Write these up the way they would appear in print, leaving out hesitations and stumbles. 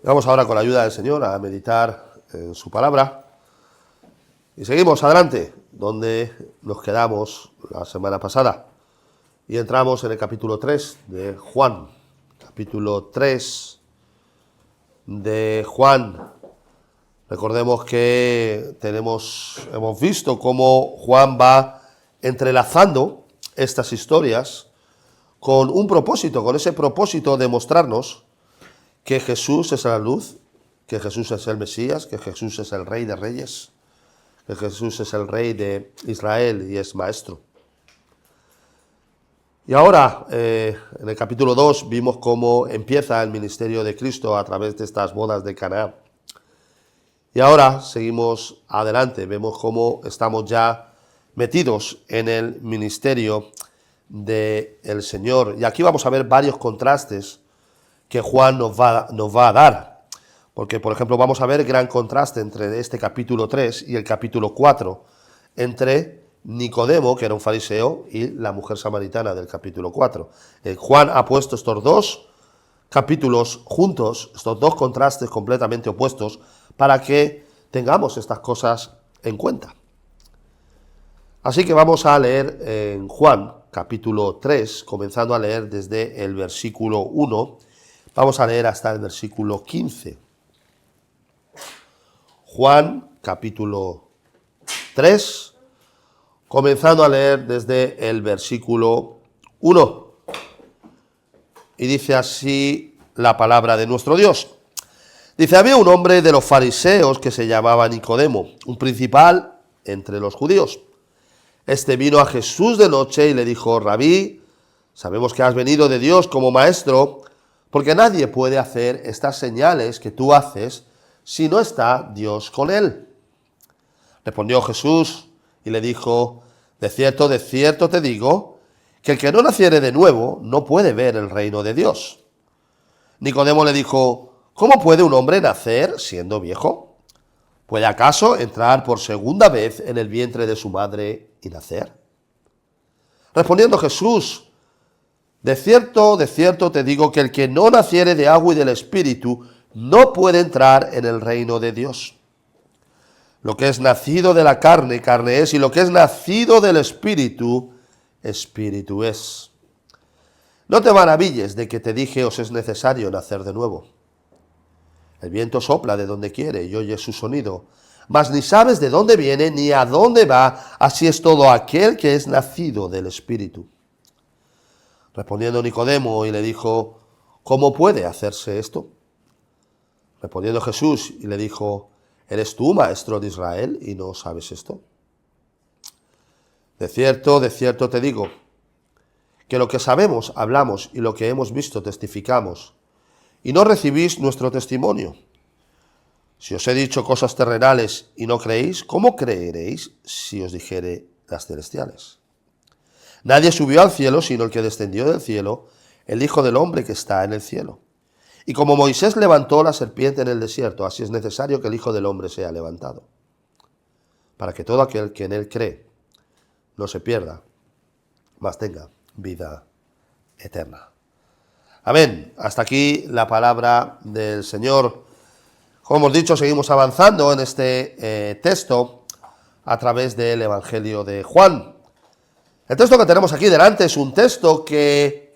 Vamos ahora con la ayuda del Señor a meditar en su palabra y seguimos adelante donde nos quedamos la semana pasada y entramos en el capítulo 3 de Juan. Capítulo 3 de Juan. Recordemos que hemos visto cómo Juan va entrelazando estas historias con un propósito, con ese propósito de mostrarnos que Jesús es la luz, que Jesús es el Mesías, que Jesús es el Rey de Reyes, que Jesús es el Rey de Israel y es Maestro. Y ahora, en el capítulo 2, vimos cómo empieza el ministerio de Cristo a través de estas bodas de Caná. Y ahora seguimos adelante, vemos cómo estamos ya metidos en el ministerio del Señor. Y aquí vamos a ver varios contrastes que Juan nos va a dar. Porque, por ejemplo, vamos a ver gran contraste entre este capítulo 3 y el capítulo 4, entre Nicodemo, que era un fariseo, y la mujer samaritana del capítulo 4. Juan ha puesto estos dos capítulos juntos, estos dos contrastes completamente opuestos, para que tengamos estas cosas en cuenta. Así que vamos a leer en Juan, capítulo 3, comenzando a leer desde el versículo 1, vamos a leer hasta el versículo 15. Juan, capítulo 3, comenzando a leer desde el versículo 1. Y dice así la palabra de nuestro Dios. Dice, había un hombre de los fariseos que se llamaba Nicodemo, un principal entre los judíos. Este vino a Jesús de noche y le dijo, Rabí, sabemos que has venido de Dios como maestro, porque nadie puede hacer estas señales que tú haces si no está Dios con él. Respondió Jesús y le dijo, de cierto te digo, que el que no naciere de nuevo no puede ver el reino de Dios. Nicodemo le dijo, ¿cómo puede un hombre nacer siendo viejo? ¿Puede acaso entrar por segunda vez en el vientre de su madre y nacer? Respondiendo Jesús, de cierto te digo que el que no naciere de agua y del Espíritu no puede entrar en el reino de Dios. Lo que es nacido de la carne, carne es, y lo que es nacido del Espíritu, Espíritu es. No te maravilles de que te dije os es necesario nacer de nuevo. El viento sopla de donde quiere y oyes su sonido, mas ni sabes de dónde viene ni a dónde va, así es todo aquel que es nacido del Espíritu. Respondiendo Nicodemo y le dijo, ¿cómo puede hacerse esto? Respondiendo Jesús y le dijo, ¿eres tú maestro de Israel y no sabes esto? De cierto te digo, que lo que sabemos hablamos y lo que hemos visto testificamos, y no recibís nuestro testimonio. Si os he dicho cosas terrenales y no creéis, ¿cómo creeréis si os dijere las celestiales? Nadie subió al cielo sino el que descendió del cielo, el Hijo del Hombre que está en el cielo. Y como Moisés levantó la serpiente en el desierto, así es necesario que el Hijo del Hombre sea levantado, para que todo aquel que en él cree no se pierda, mas tenga vida eterna. Amén. Hasta aquí la palabra del Señor. Como hemos dicho, seguimos avanzando en este texto a través del Evangelio de Juan. El texto que tenemos aquí delante es un texto que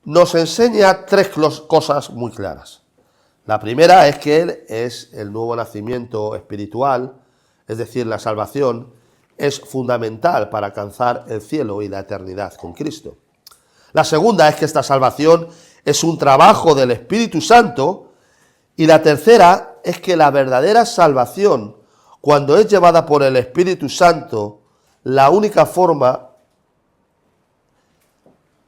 nos enseña tres cosas muy claras. La primera es que Él es el nuevo nacimiento espiritual, es decir, la salvación es fundamental para alcanzar el cielo y la eternidad con Cristo. La segunda es que esta salvación es un trabajo del Espíritu Santo. Y la tercera es que la verdadera salvación, cuando es llevada por el Espíritu Santo, la única forma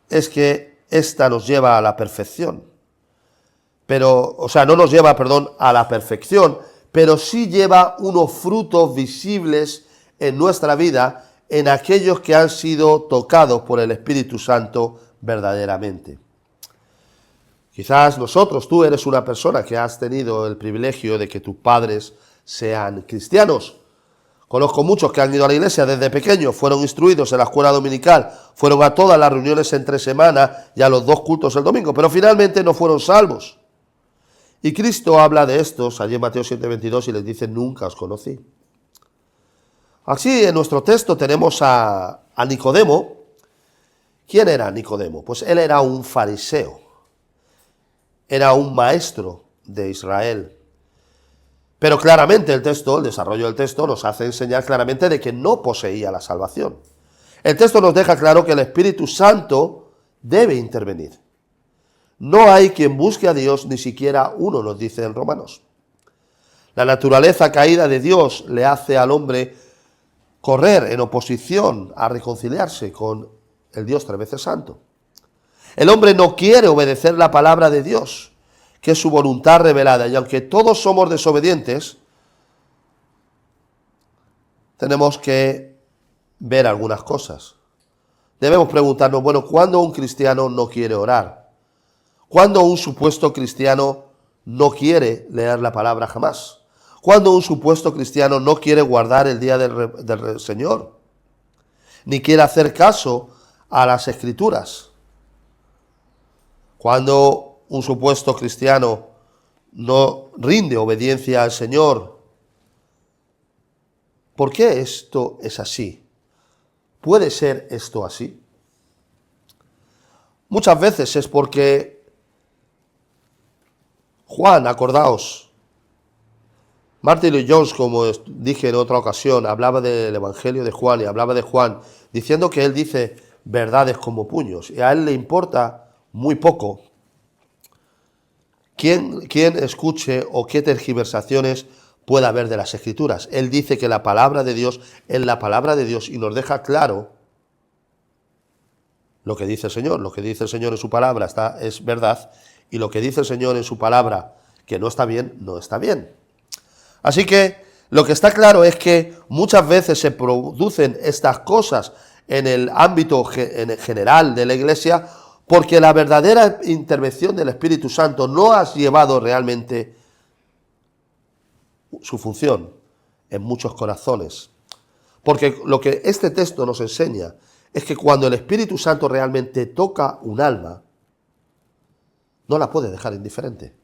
es que ésta nos lleva a la perfección. No nos lleva, a la perfección, pero sí lleva unos frutos visibles en nuestra vida, en aquellos que han sido tocados por el Espíritu Santo verdaderamente. Quizás tú eres una persona que has tenido el privilegio de que tus padres sean cristianos. Conozco muchos que han ido a la iglesia desde pequeños, fueron instruidos en la escuela dominical, fueron a todas las reuniones entre semana y a los 2 cultos el domingo, pero finalmente no fueron salvos. Y Cristo habla de estos allí en Mateo 7:22 y les dice: nunca os conocí. Así en nuestro texto tenemos a Nicodemo. ¿Quién era Nicodemo? Pues él era un fariseo, era un maestro de Israel. Pero claramente el desarrollo del texto nos hace enseñar claramente de que no poseía la salvación. El texto nos deja claro que el Espíritu Santo debe intervenir. No hay quien busque a Dios, ni siquiera uno, nos dice en Romanos. La naturaleza caída de Dios le hace al hombre correr en oposición a reconciliarse con el Dios tres veces santo. El hombre no quiere obedecer la palabra de Dios, que es su voluntad revelada, y aunque todos somos desobedientes, tenemos que ver algunas cosas. Debemos preguntarnos, bueno, ¿cuándo un cristiano no quiere orar? ¿Cuándo un supuesto cristiano no quiere leer la palabra jamás? ¿Cuándo un supuesto cristiano no quiere guardar el día del Señor? Ni quiere hacer caso a las Escrituras. Cuando un supuesto cristiano no rinde obediencia al Señor. ¿Por qué esto es así? ¿Puede ser esto así? Muchas veces es porque Juan, acordaos, Martin Lloyd Jones, como dije en otra ocasión, hablaba del Evangelio de Juan y hablaba de Juan, diciendo que él dice verdades como puños, y a él le importa muy poco quién escuche o qué tergiversaciones pueda haber de las Escrituras. Él dice que la palabra de Dios es la palabra de Dios y nos deja claro lo que dice el Señor. Lo que dice el Señor en su palabra es verdad, y lo que dice el Señor en su palabra que no está bien, no está bien. Así que lo que está claro es que muchas veces se producen estas cosas en el ámbito general de la Iglesia porque la verdadera intervención del Espíritu Santo no ha llevado realmente su función en muchos corazones. Porque lo que este texto nos enseña es que cuando el Espíritu Santo realmente toca un alma, no la puede dejar indiferente.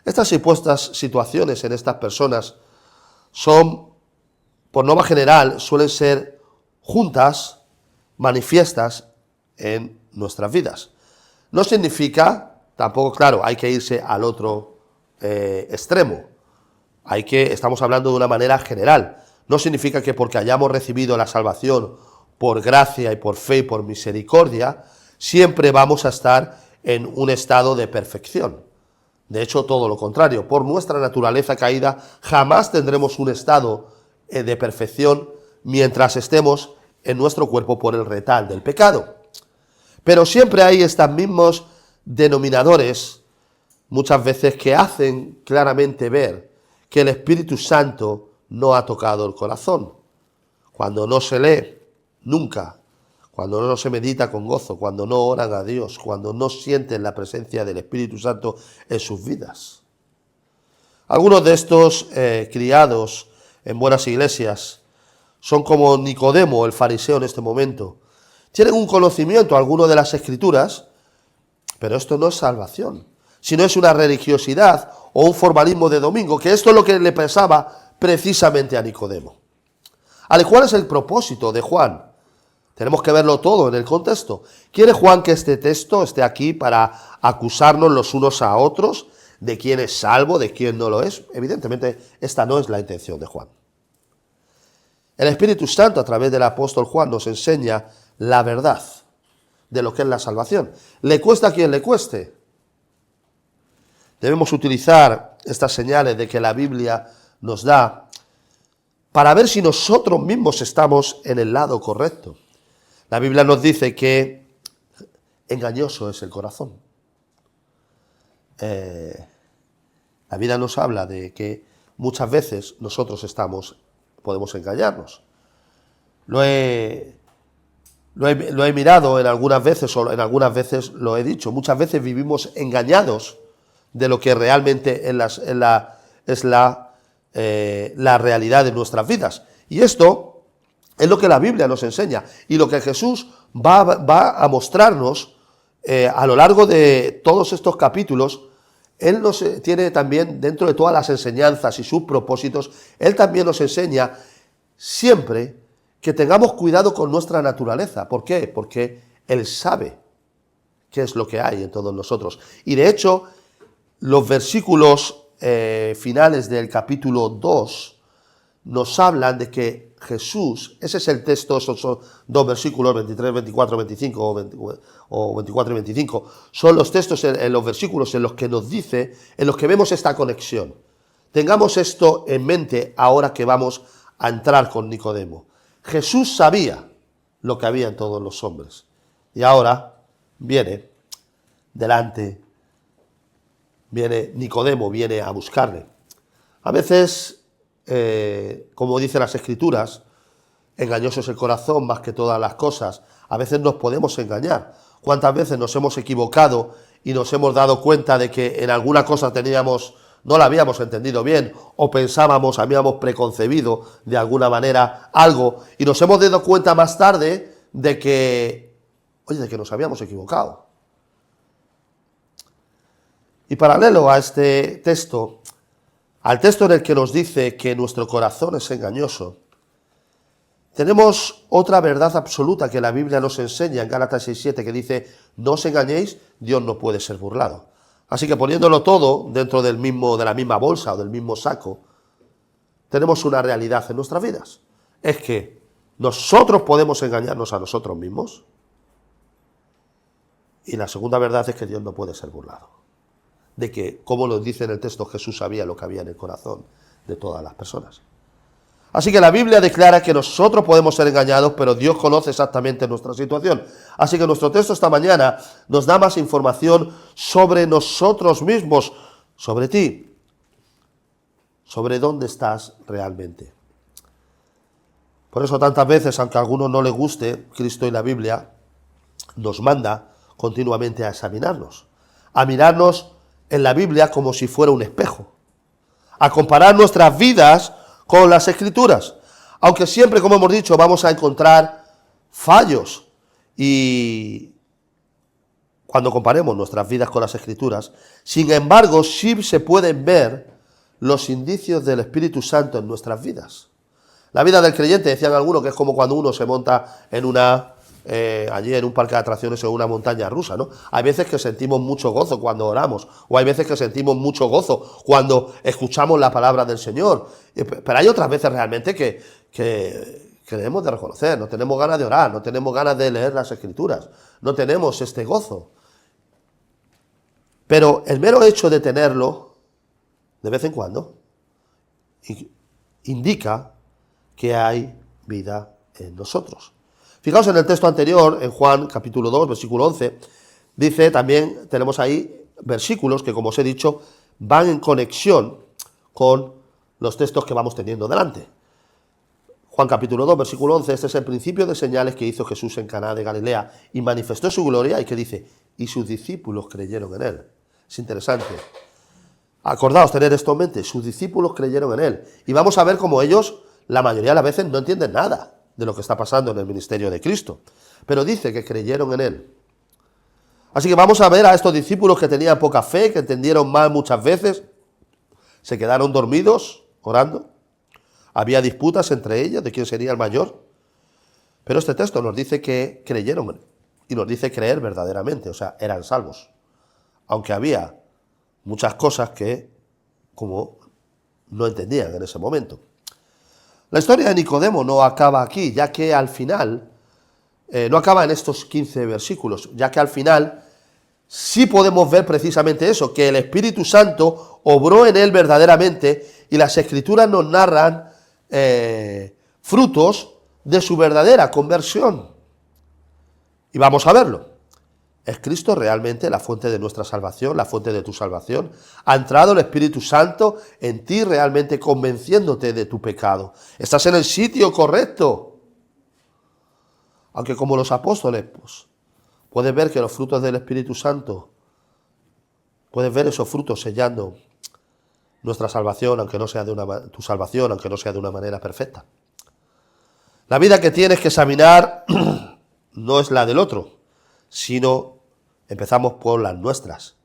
Estas supuestas situaciones en estas personas son, por norma general, suelen ser juntas, manifiestas en nuestras vidas. No significa, tampoco, claro, hay que irse al otro extremo. Estamos hablando de una manera general. No significa que porque hayamos recibido la salvación por gracia y por fe y por misericordia, siempre vamos a estar en un estado de perfección. De hecho, todo lo contrario. Por nuestra naturaleza caída, jamás tendremos un estado de perfección mientras estemos en nuestro cuerpo por el retal del pecado. Pero siempre hay estos mismos denominadores, muchas veces, que hacen claramente ver que el Espíritu Santo no ha tocado el corazón. Cuando no se lee, nunca. Cuando no se medita con gozo, cuando no oran a Dios, cuando no sienten la presencia del Espíritu Santo en sus vidas. Algunos de estos criados en buenas iglesias son como Nicodemo, el fariseo en este momento. Tienen un conocimiento alguno de las Escrituras, pero esto no es salvación, sino es una religiosidad o un formalismo de domingo, que esto es lo que le pesaba precisamente a Nicodemo. ¿Cuál es el propósito de Juan? Tenemos que verlo todo en el contexto. ¿Quiere Juan que este texto esté aquí para acusarnos los unos a otros de quién es salvo, de quién no lo es? Evidentemente, esta no es la intención de Juan. El Espíritu Santo, a través del apóstol Juan, nos enseña la verdad de lo que es la salvación. Le cuesta a quien le cueste. Debemos utilizar estas señales de que la Biblia nos da para ver si nosotros mismos estamos en el lado correcto. La Biblia nos dice que engañoso es el corazón. La Biblia nos habla de que muchas veces nosotros podemos engañarnos. Lo he mirado en algunas veces, o en algunas veces lo he dicho. Muchas veces vivimos engañados de lo que realmente es la realidad de nuestras vidas. Y esto es lo que la Biblia nos enseña y lo que Jesús va a mostrarnos a lo largo de todos estos capítulos Él nos tiene también, dentro de todas las enseñanzas y sus propósitos, Él también nos enseña siempre que tengamos cuidado con nuestra naturaleza. ¿Por qué? Porque Él sabe qué es lo que hay en todos nosotros. Y de hecho, los versículos finales del capítulo 2 nos hablan de que Jesús, ese es el texto, esos son dos versículos, 23, 24, 25 o 24 y 25, son los textos en los versículos en los que nos dice, en los que vemos esta conexión. Tengamos esto en mente ahora que vamos a entrar con Nicodemo. Jesús sabía lo que había en todos los hombres y ahora viene Nicodemo viene a buscarle. A veces, como dicen las Escrituras, engañoso es el corazón más que todas las cosas. A veces nos podemos engañar. ¿Cuántas veces nos hemos equivocado y nos hemos dado cuenta de que en alguna cosa no la habíamos entendido bien o pensábamos, habíamos preconcebido de alguna manera algo y nos hemos dado cuenta más tarde de que nos habíamos equivocado? Y paralelo a este texto, al texto en el que nos dice que nuestro corazón es engañoso, tenemos otra verdad absoluta que la Biblia nos enseña en Gálatas 6:7, que dice: no os engañéis, Dios no puede ser burlado. Así que poniéndolo todo dentro de la misma bolsa o del mismo saco, tenemos una realidad en nuestras vidas. Es que nosotros podemos engañarnos a nosotros mismos, y la segunda verdad es que Dios no puede ser burlado. De que, como nos dice en el texto, Jesús sabía lo que había en el corazón de todas las personas. Así que la Biblia declara que nosotros podemos ser engañados, pero Dios conoce exactamente nuestra situación. Así que nuestro texto esta mañana nos da más información sobre nosotros mismos, sobre ti, sobre dónde estás realmente. Por eso tantas veces, aunque a algunos no les guste, Cristo y la Biblia nos manda continuamente a examinarnos, a mirarnos en la Biblia como si fuera un espejo, a comparar nuestras vidas con las Escrituras, aunque siempre, como hemos dicho, vamos a encontrar fallos, y cuando comparemos nuestras vidas con las Escrituras, sin embargo, sí se pueden ver los indicios del Espíritu Santo en nuestras vidas. La vida del creyente, decían algunos, que es como cuando uno se monta allí en un parque de atracciones o en una montaña rusa, ¿no? Hay veces que sentimos mucho gozo cuando oramos, o hay veces que sentimos mucho gozo cuando escuchamos la palabra del Señor, pero hay otras veces realmente que debemos de reconocer, no tenemos ganas de orar, no tenemos ganas de leer las Escrituras, no tenemos este gozo. Pero el mero hecho de tenerlo, de vez en cuando, indica que hay vida en nosotros. Fijaos en el texto anterior, en Juan capítulo 2, versículo 11, dice también, tenemos ahí versículos que, como os he dicho, van en conexión con los textos que vamos teniendo delante. Juan capítulo 2, versículo 11, este es el principio de señales que hizo Jesús en Caná de Galilea y manifestó su gloria, y que dice, y sus discípulos creyeron en él. Es interesante. Acordaos tener esto en mente, sus discípulos creyeron en él. Y vamos a ver cómo ellos, la mayoría de las veces, no entienden nada de lo que está pasando en el ministerio de Cristo, pero dice que creyeron en él. Así que vamos a ver a estos discípulos que tenían poca fe, que entendieron mal muchas veces, se quedaron dormidos orando, había disputas entre ellos de quién sería el mayor, pero este texto nos dice que creyeron y nos dice creer verdaderamente, o sea, eran salvos, aunque había muchas cosas que como no entendían en ese momento. La historia de Nicodemo no acaba aquí, ya que al final, no acaba en estos 15 versículos, ya que al final sí podemos ver precisamente eso, que el Espíritu Santo obró en él verdaderamente, y las Escrituras nos narran frutos de su verdadera conversión. Y vamos a verlo. ¿Es Cristo realmente la fuente de nuestra salvación, la fuente de tu salvación? ¿Ha entrado el Espíritu Santo en ti realmente convenciéndote de tu pecado? ¿Estás en el sitio correcto? Aunque como los apóstoles, pues, puedes ver que los frutos del Espíritu Santo, puedes ver esos frutos sellando nuestra salvación, aunque no sea tu salvación, aunque no sea de una manera perfecta. La vida que tienes que examinar no es la del otro, sino empezamos por las nuestras.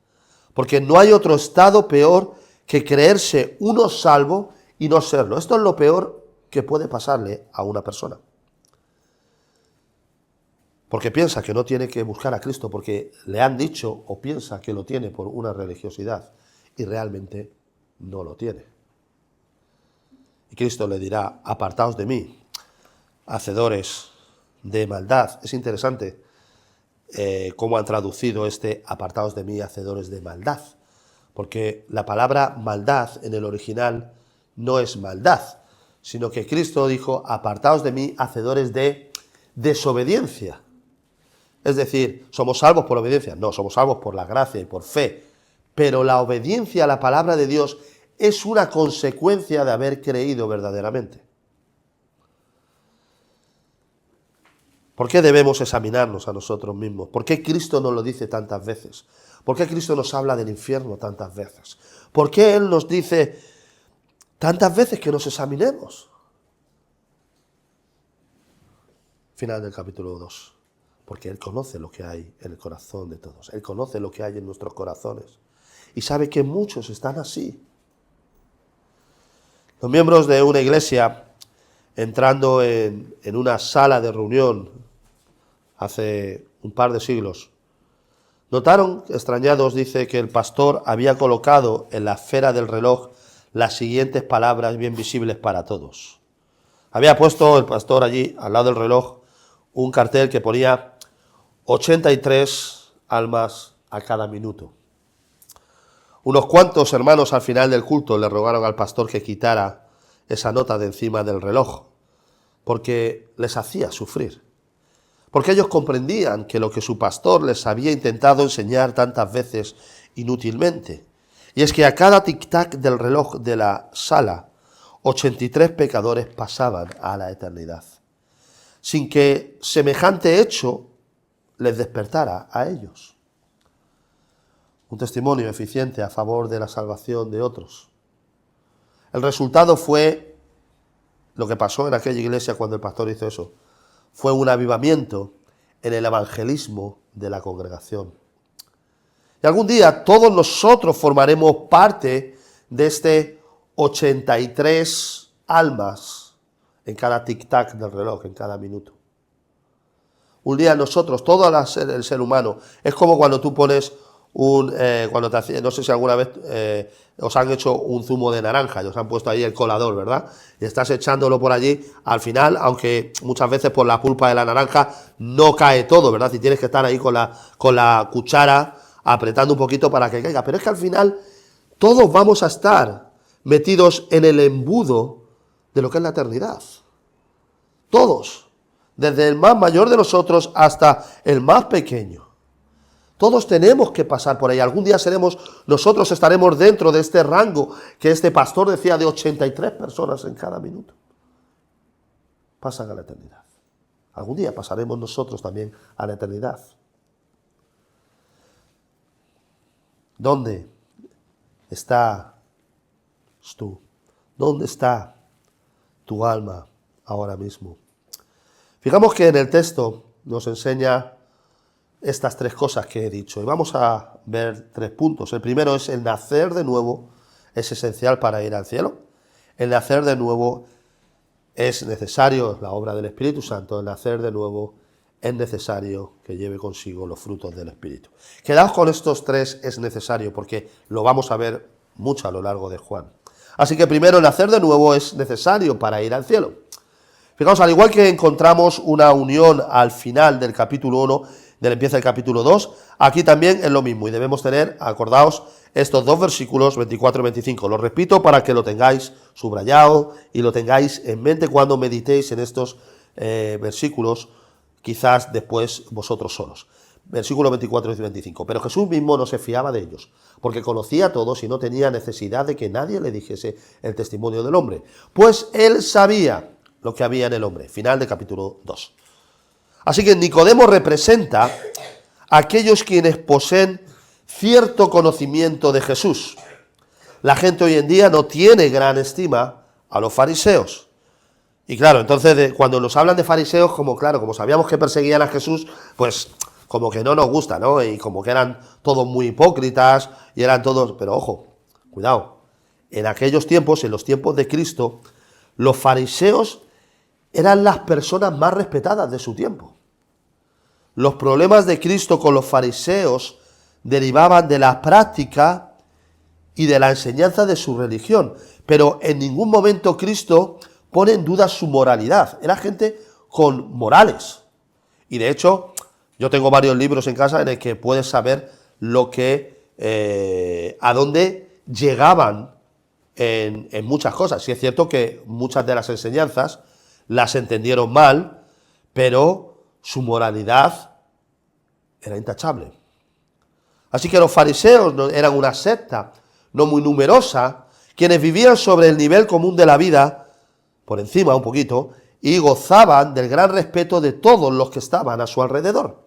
Porque no hay otro estado peor que creerse uno salvo y no serlo. Esto es lo peor que puede pasarle a una persona. Porque piensa que no tiene que buscar a Cristo porque le han dicho o piensa que lo tiene por una religiosidad y realmente no lo tiene. Y Cristo le dirá, apartaos de mí, hacedores de maldad. Es interesante cómo han traducido este apartaos de mí, hacedores de maldad, porque la palabra maldad en el original no es maldad, sino que Cristo dijo, apartaos de mí, hacedores de desobediencia. Es decir, ¿somos salvos por obediencia? No, somos salvos por la gracia y por fe, pero la obediencia a la palabra de Dios es una consecuencia de haber creído verdaderamente. ¿Por qué debemos examinarnos a nosotros mismos? ¿Por qué Cristo nos lo dice tantas veces? ¿Por qué Cristo nos habla del infierno tantas veces? ¿Por qué Él nos dice tantas veces que nos examinemos? Final del capítulo 2. Porque Él conoce lo que hay en el corazón de todos. Él conoce lo que hay en nuestros corazones. Y sabe que muchos están así. Los miembros de una iglesia, entrando en una sala de reunión hace un par de siglos, notaron, extrañados, dice, que el pastor había colocado en la esfera del reloj las siguientes palabras bien visibles para todos. Había puesto el pastor allí, al lado del reloj, un cartel que ponía 83 almas a cada minuto. Unos cuantos hermanos al final del culto le rogaron al pastor que quitara esa nota de encima del reloj, porque les hacía sufrir. Porque ellos comprendían que lo que su pastor les había intentado enseñar tantas veces inútilmente, y es que a cada tic-tac del reloj de la sala, 83 pecadores pasaban a la eternidad, sin que semejante hecho les despertara a ellos. Un testimonio eficiente a favor de la salvación de otros. El resultado fue lo que pasó en aquella iglesia cuando el pastor hizo eso. Fue un avivamiento en el evangelismo de la congregación. Y algún día todos nosotros formaremos parte de este 83 almas en cada tic-tac del reloj, en cada minuto. Un día nosotros, todo el ser humano, es como cuando tú pones cuando no sé si alguna vez os han hecho un zumo de naranja y os han puesto ahí el colador, ¿verdad? Y estás echándolo por allí, al final, aunque muchas veces por la pulpa de la naranja no cae todo, ¿verdad? Y tienes que estar ahí con la cuchara apretando un poquito para que caiga. Pero es que al final todos vamos a estar metidos en el embudo de lo que es la eternidad. Todos. Desde el más mayor de nosotros hasta el más pequeño. Todos tenemos que pasar por ahí. Algún día nosotros estaremos dentro de este rango que este pastor decía de 83 personas en cada minuto. Pasan a la eternidad. Algún día pasaremos nosotros también a la eternidad. ¿Dónde estás tú? ¿Dónde está tu alma ahora mismo? Fijamos que en el texto nos enseña estas tres cosas que he dicho. Y vamos a ver 3 puntos. El primero es el nacer de nuevo es esencial para ir al cielo. El nacer de nuevo es necesario, la obra del Espíritu Santo. El nacer de nuevo es necesario que lleve consigo los frutos del Espíritu. Quedaos con estos 3, es necesario, porque lo vamos a ver mucho a lo largo de Juan. Así que primero, el nacer de nuevo es necesario para ir al cielo. Fijaos, al igual que encontramos una unión al final del capítulo 1, empieza el capítulo 2, aquí también es lo mismo y debemos tener, acordaos, estos 2 versículos 24 y 25. Lo repito para que lo tengáis subrayado y lo tengáis en mente cuando meditéis en estos versículos, quizás después vosotros solos. Versículos 24 y 25. Pero Jesús mismo no se fiaba de ellos, porque conocía a todos y no tenía necesidad de que nadie le dijese el testimonio del hombre, pues él sabía lo que había en el hombre. Final del capítulo 2. Así que Nicodemo representa a aquellos quienes poseen cierto conocimiento de Jesús. La gente hoy en día no tiene gran estima a los fariseos. Y claro, entonces cuando nos hablan de fariseos, como sabíamos que perseguían a Jesús, pues como que no nos gusta, ¿no? Y como que eran todos muy hipócritas y eran todos... Pero ojo, cuidado, en aquellos tiempos, en los tiempos de Cristo, los fariseos eran las personas más respetadas de su tiempo. Los problemas de Cristo con los fariseos derivaban de la práctica y de la enseñanza de su religión, pero en ningún momento Cristo pone en duda su moralidad. Era gente con morales. Y de hecho, yo tengo varios libros en casa en el que puedes saber lo que, a dónde llegaban en muchas cosas. Sí es cierto que muchas de las enseñanzas las entendieron mal, pero su moralidad era intachable. Así que los fariseos eran una secta no muy numerosa, quienes vivían sobre el nivel común de la vida, por encima un poquito, y gozaban del gran respeto de todos los que estaban a su alrededor.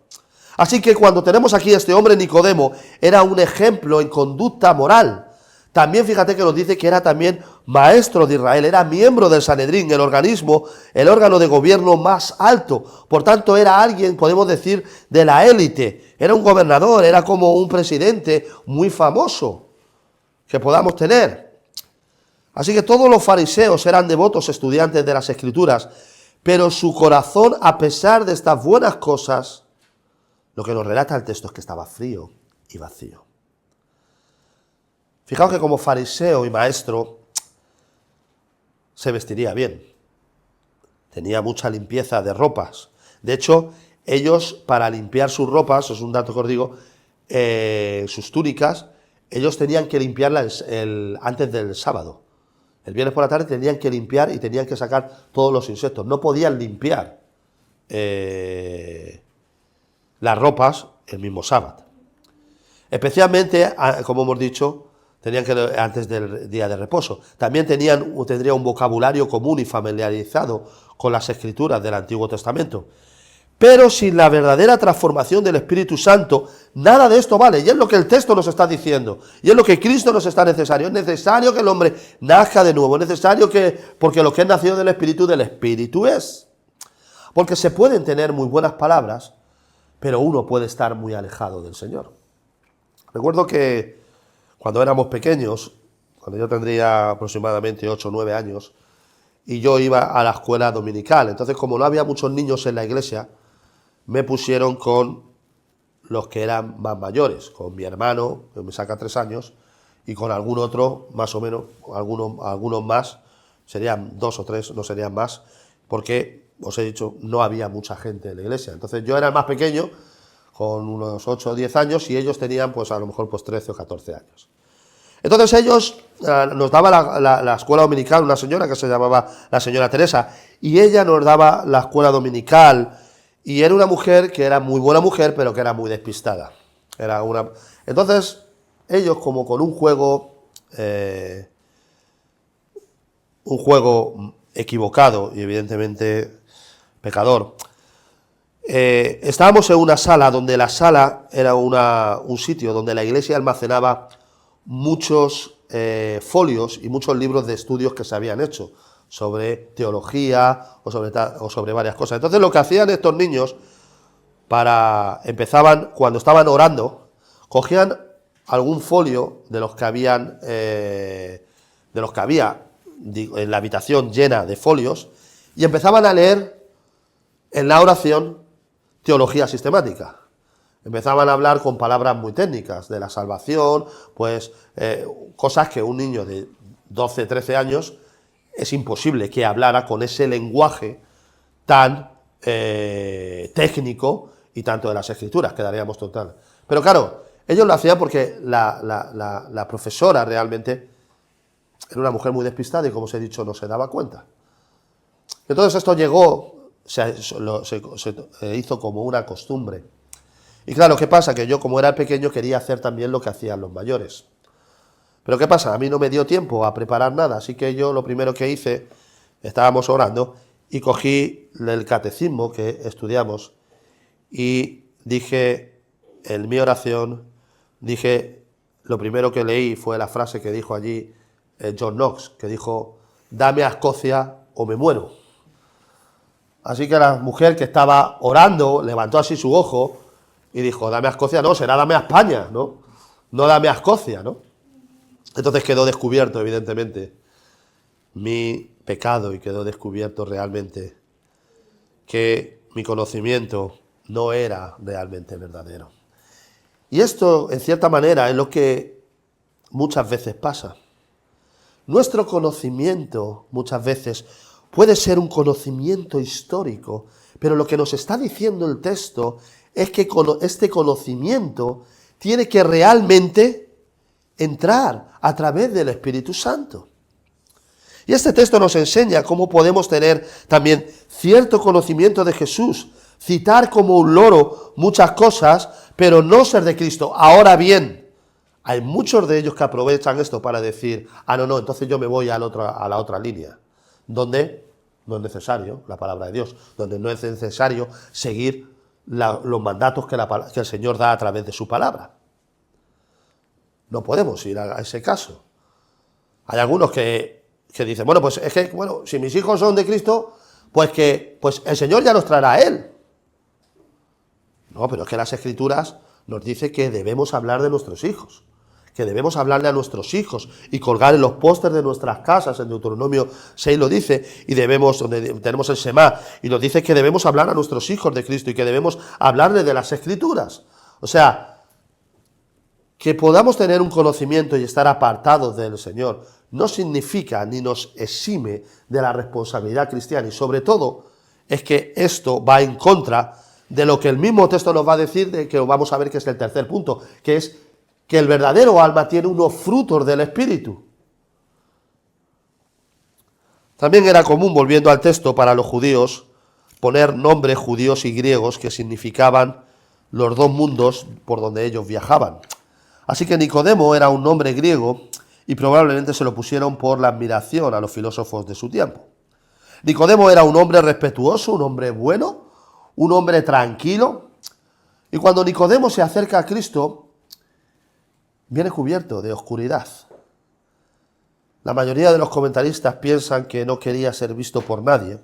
Así que cuando tenemos aquí a este hombre Nicodemo, era un ejemplo en conducta moral. También fíjate que nos dice que era también maestro de Israel, era miembro del Sanedrín, el órgano de gobierno más alto. Por tanto, era alguien, podemos decir, de la élite. Era un gobernador, era como un presidente muy famoso que podamos tener. Así que todos los fariseos eran devotos estudiantes de las Escrituras, pero su corazón, a pesar de estas buenas cosas, lo que nos relata el texto es que estaba frío y vacío. Fijaos que como fariseo y maestro se vestiría bien, tenía mucha limpieza de ropas. De hecho, ellos para limpiar sus ropas, es un dato que os digo, sus túnicas, ellos tenían que limpiarlas antes del sábado. El viernes por la tarde tenían que limpiar y tenían que sacar todos los insectos. No podían limpiar las ropas el mismo sábado. Especialmente, como hemos dicho, tenían que antes del día de reposo. También tendría un vocabulario común y familiarizado con las Escrituras del Antiguo Testamento. Pero sin la verdadera transformación del Espíritu Santo, nada de esto vale. Y es lo que el texto nos está diciendo. Y es lo que Cristo nos está necesario. Es necesario que el hombre nazca de nuevo. Es necesario porque lo que es nacido del Espíritu es. Porque se pueden tener muy buenas palabras, pero uno puede estar muy alejado del Señor. Recuerdo que cuando éramos pequeños, cuando yo tendría aproximadamente 8 o 9 años, y yo iba a la escuela dominical. Entonces, como no había muchos niños en la iglesia, me pusieron con los que eran más mayores, con mi hermano, que me saca 3 años, y con algún otro, más o menos, algunos más, serían 2 o 3, no serían más, porque, os he dicho, no había mucha gente en la iglesia. Entonces yo era el más pequeño, con unos 8 o 10 años, y ellos tenían, pues a lo mejor, pues 13 o 14 años. Entonces ellos, nos daba la escuela dominical una señora que se llamaba la señora Teresa, y ella nos daba la escuela dominical, y era una mujer que era muy buena mujer, pero que era muy despistada. Entonces, ellos como con un juego equivocado y evidentemente pecador, estábamos en una sala, donde la sala era un sitio donde la iglesia almacenaba muchos folios y muchos libros de estudios que se habían hecho sobre teología o sobre varias cosas. Entonces lo que hacían estos niños, cuando estaban orando, cogían algún folio de los que había en la habitación llena de folios, y empezaban a leer en la oración teología sistemática. Empezaban a hablar con palabras muy técnicas de la salvación, pues cosas que un niño de 12, 13 años es imposible que hablara con ese lenguaje tan técnico y tanto de las Escrituras, quedaríamos total. Pero claro, ellos lo hacían porque la profesora realmente era una mujer muy despistada y, como os he dicho, no se daba cuenta. Entonces esto se hizo como una costumbre. Y claro, ¿qué pasa? Que yo, como era pequeño, quería hacer también lo que hacían los mayores. Pero ¿qué pasa? A mí no me dio tiempo a preparar nada, así que yo lo primero que hice, estábamos orando, y cogí el catecismo que estudiamos, y dije, en mi oración, lo primero que leí fue la frase que dijo allí John Knox, que dijo: dame a Escocia o me muero. Así que la mujer que estaba orando levantó así su ojo y dijo, dame a Escocia, no, será dame a España, ¿no? No dame a Escocia, ¿no? Entonces quedó descubierto, evidentemente, mi pecado y quedó descubierto realmente que mi conocimiento no era realmente verdadero. Y esto, en cierta manera, es lo que muchas veces pasa. Nuestro conocimiento, muchas veces, puede ser un conocimiento histórico, pero lo que nos está diciendo el texto es que este conocimiento tiene que realmente entrar a través del Espíritu Santo. Y este texto nos enseña cómo podemos tener también cierto conocimiento de Jesús, citar como un loro muchas cosas, pero no ser de Cristo. Ahora bien, hay muchos de ellos que aprovechan esto para decir, no, entonces yo me voy a la otra línea, donde no es necesario la palabra de Dios, donde no es necesario seguir los mandatos que el Señor da a través de su palabra. No podemos ir a ese caso. Hay algunos que dicen, bueno, pues es que, si mis hijos son de Cristo, pues el Señor ya los traerá a Él. No, pero es que las Escrituras nos dice que debemos hablar de nuestros hijos, que debemos hablarle a nuestros hijos y colgar en los pósters de nuestras casas, en Deuteronomio 6 lo dice, y donde tenemos el Shema, y nos dice que debemos hablar a nuestros hijos de Cristo y que debemos hablarle de las Escrituras. O sea, que podamos tener un conocimiento y estar apartados del Señor no significa ni nos exime de la responsabilidad cristiana, y sobre todo es que esto va en contra de lo que el mismo texto nos va a decir, de que vamos a ver que es el tercer punto, que es que el verdadero alma tiene unos frutos del Espíritu. También era común, volviendo al texto, para los judíos, poner nombres judíos y griegos que significaban los dos mundos por donde ellos viajaban. Así que Nicodemo era un nombre griego y probablemente se lo pusieron por la admiración a los filósofos de su tiempo. Nicodemo era un hombre respetuoso, un hombre bueno, un hombre tranquilo, y cuando Nicodemo se acerca a Cristo, viene cubierto de oscuridad. La mayoría de los comentaristas piensan que no quería ser visto por nadie,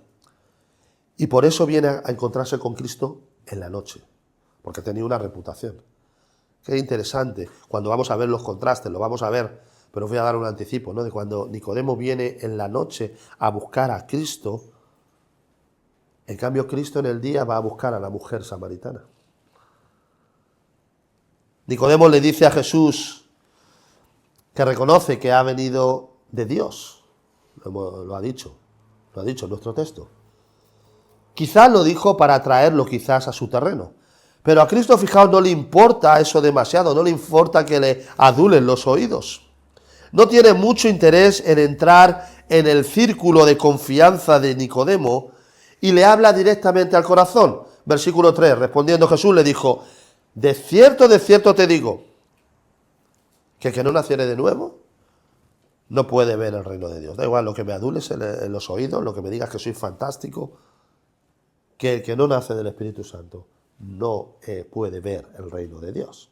y por eso viene a encontrarse con Cristo en la noche, porque tenía una reputación. Qué interesante, cuando vamos a ver los contrastes, lo vamos a ver, pero os voy a dar un anticipo, ¿no? De cuando Nicodemo viene en la noche a buscar a Cristo, en cambio Cristo en el día va a buscar a la mujer samaritana. Nicodemo le dice a Jesús que reconoce que ha venido de Dios, lo ha dicho en nuestro texto. Quizás lo dijo para traerlo quizás a su terreno, pero a Cristo, fijaos, no le importa eso demasiado, no le importa que le adulen los oídos. No tiene mucho interés en entrar en el círculo de confianza de Nicodemo y le habla directamente al corazón. Versículo 3, respondiendo Jesús le dijo, de cierto te digo, que el que no naciere de nuevo no puede ver el reino de Dios. Da igual lo que me adules en los oídos, lo que me digas que soy fantástico, que el que no nace del Espíritu Santo no puede ver el reino de Dios.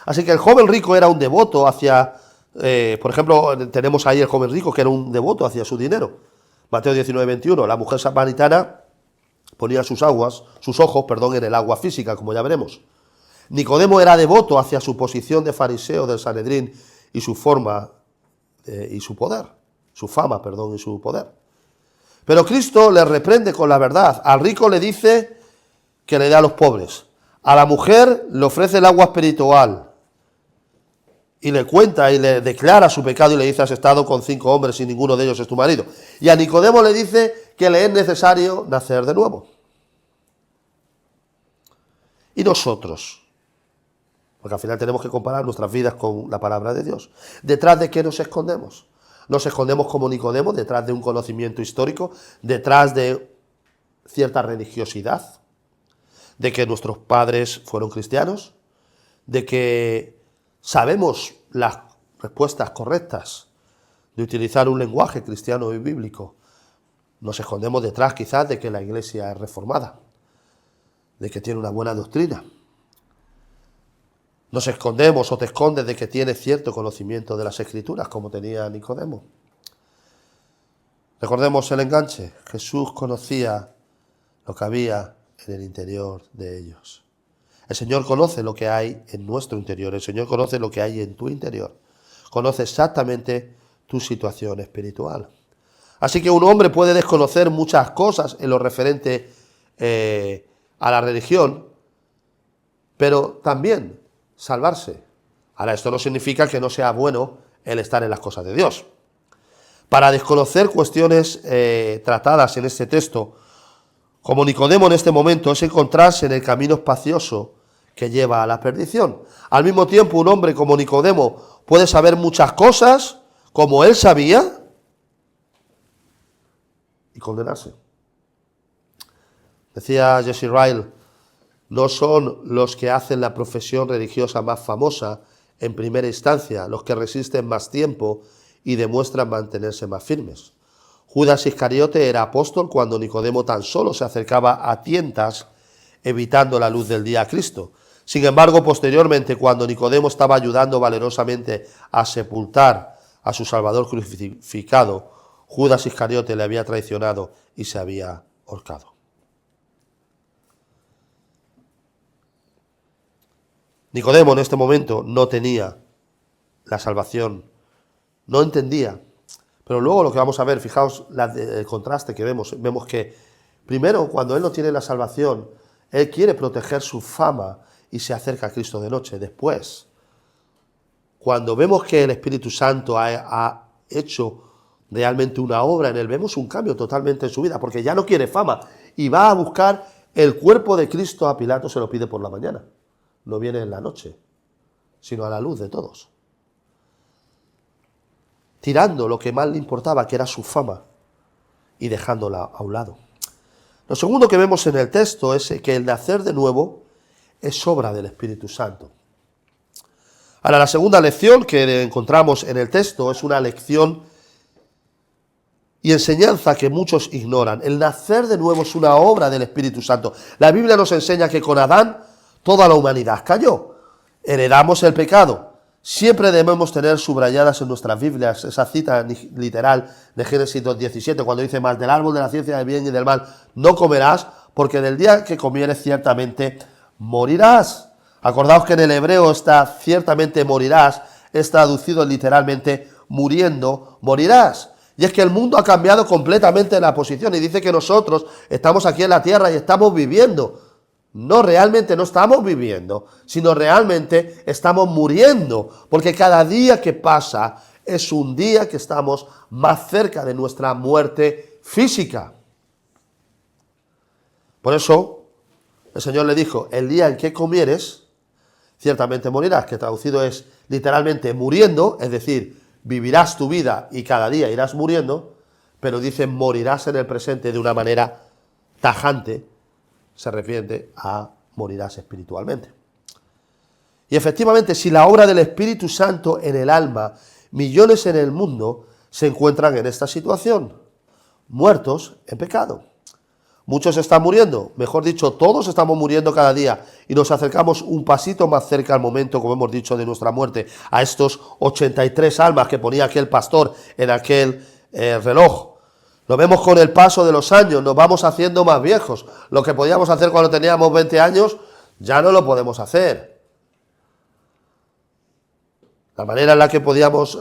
Así que el joven rico era un devoto hacia, por ejemplo, tenemos ahí el joven rico que era un devoto hacia su dinero. Mateo 19:21, la mujer samaritana ponía sus ojos, en el agua física, como ya veremos. Nicodemo era devoto hacia su posición de fariseo del Sanedrín y su forma y su poder, su fama, y su poder. Pero Cristo le reprende con la verdad. Al rico le dice que le dé a los pobres. A la mujer le ofrece el agua espiritual y le cuenta y le declara su pecado y le dice, has estado con 5 hombres y ninguno de ellos es tu marido. Y a Nicodemo le dice que le es necesario nacer de nuevo. Y nosotros, porque al final tenemos que comparar nuestras vidas con la palabra de Dios. ¿Detrás de qué nos escondemos? Nos escondemos como Nicodemo, detrás de un conocimiento histórico, detrás de cierta religiosidad, de que nuestros padres fueron cristianos, de que sabemos las respuestas correctas, de utilizar un lenguaje cristiano y bíblico. Nos escondemos detrás quizás de que la Iglesia es reformada, de que tiene una buena doctrina. Nos escondemos o te escondes de que tienes cierto conocimiento de las Escrituras, como tenía Nicodemo. Recordemos el enganche. Jesús conocía lo que había en el interior de ellos. El Señor conoce lo que hay en nuestro interior, el Señor conoce lo que hay en tu interior, conoce exactamente tu situación espiritual. Así que un hombre puede desconocer muchas cosas en lo referente a la religión, pero también salvarse. Ahora, esto no significa que no sea bueno el estar en las cosas de Dios. Para desconocer cuestiones tratadas en este texto, como Nicodemo en este momento, es encontrarse en el camino espacioso que lleva a la perdición. Al mismo tiempo, un hombre como Nicodemo puede saber muchas cosas, como él sabía, y condenarse. Decía Jesse Ryle, no son los que hacen la profesión religiosa más famosa en primera instancia los que resisten más tiempo y demuestran mantenerse más firmes. Judas Iscariote era apóstol cuando Nicodemo tan solo se acercaba a tientas evitando la luz del día a Cristo. Sin embargo, posteriormente, cuando Nicodemo estaba ayudando valerosamente a sepultar a su Salvador crucificado, Judas Iscariote le había traicionado y se había ahorcado. Nicodemo en este momento no tenía la salvación, no entendía. Pero luego lo que vamos a ver, fijaos el contraste que vemos que primero cuando él no tiene la salvación, él quiere proteger su fama y se acerca a Cristo de noche. Después, cuando vemos que el Espíritu Santo ha hecho realmente una obra en él, vemos un cambio totalmente en su vida, porque ya no quiere fama y va a buscar el cuerpo de Cristo. A Pilato se lo pide por la mañana, no viene en la noche, sino a la luz de todos, tirando lo que más le importaba, que era su fama, y dejándola a un lado. Lo segundo que vemos en el texto es que el nacer de nuevo es obra del Espíritu Santo. Ahora, la segunda lección que encontramos en el texto es una lección y enseñanza que muchos ignoran. El nacer de nuevo es una obra del Espíritu Santo. La Biblia nos enseña que con Adán toda la humanidad cayó. Heredamos el pecado. Siempre debemos tener subrayadas en nuestras Biblias esa cita literal de Génesis 2:17, cuando dice: mas del árbol de la ciencia del bien y del mal no comerás, porque del día que comieres ciertamente morirás. Acordaos que en el hebreo está ciertamente morirás, es traducido literalmente muriendo, morirás. Y es que el mundo ha cambiado completamente la posición y dice que nosotros estamos aquí en la tierra y estamos viviendo. No, realmente no estamos viviendo, sino realmente estamos muriendo, porque cada día que pasa es un día que estamos más cerca de nuestra muerte física. Por eso el Señor le dijo: el día en que comieres, ciertamente morirás, que traducido es literalmente muriendo, es decir, vivirás tu vida y cada día irás muriendo, pero dice morirás en el presente de una manera tajante, se refiere a morirás espiritualmente. Y efectivamente, si la obra del Espíritu Santo en el alma, millones en el mundo se encuentran en esta situación, muertos en pecado. Muchos están muriendo, mejor dicho, todos estamos muriendo cada día y nos acercamos un pasito más cerca al momento, como hemos dicho, de nuestra muerte, a estos 83 almas que ponía aquel pastor en aquel reloj. Lo vemos con el paso de los años, nos vamos haciendo más viejos. Lo que podíamos hacer cuando teníamos 20 años, ya no lo podemos hacer. La manera en la que podíamos,